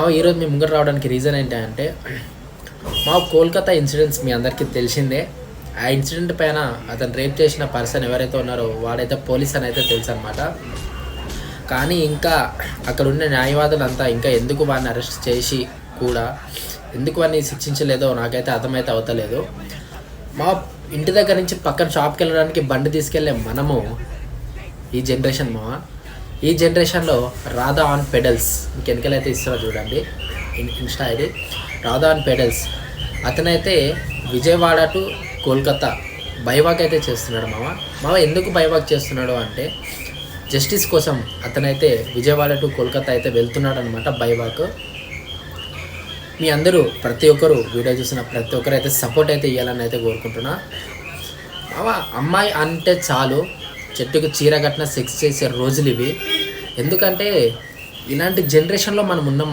ఈరోజు మీ ముంగట రావడానికి రీజన్ ఏంటంటే కోల్కతా ఇన్సిడెంట్స్ మీ అందరికీ తెలిసిందే. ఆ ఇన్సిడెంట్ పైన అతను రేప్ చేసిన పర్సన్ ఎవరైతే ఉన్నారో వాడైతే పోలీస్ అని అయితే తెలుసు అనమాట. కానీ ఇంకా అక్కడ ఉన్న న్యాయవాదులంతా ఇంకా ఎందుకు వాడిని అరెస్ట్ చేసి కూడా ఎందుకు వాడిని శిక్షించలేదో నాకైతే అర్థమైతే అవుతలేదు. మా ఇంటి దగ్గర నుంచి పక్కన షాప్కి వెళ్ళడానికి బండి తీసుకెళ్ళే మనము ఈ జనరేషన్లో రాధా ఆన్ పెడల్స్ మీకు వెనకాలైతే ఇస్తున్నా చూడండి, Insta ID Radha on pedals. అతనైతే విజయవాడ టు కోల్కతా బైవాక్ అయితే చేస్తున్నాడు. ఎందుకు బైవాక్ చేస్తున్నాడు అంటే జస్టిస్ కోసం అతనైతే విజయవాడ టు కోల్కతా అయితే వెళ్తున్నాడు అనమాట బైవాక్. మీ అందరూ ప్రతి ఒక్కరు వీడియో చూసిన ప్రతి ఒక్కరు అయితే సపోర్ట్ అయితే ఇవ్వాలని అయితే కోరుకుంటున్నా. అమ్మాయి అంటే చాలు చెట్టుకు చీర కట్టిన సెక్స్ చేసే రోజులు ఇవి. ఎందుకంటే ఇలాంటి జనరేషన్లో మనం ఉన్నాం.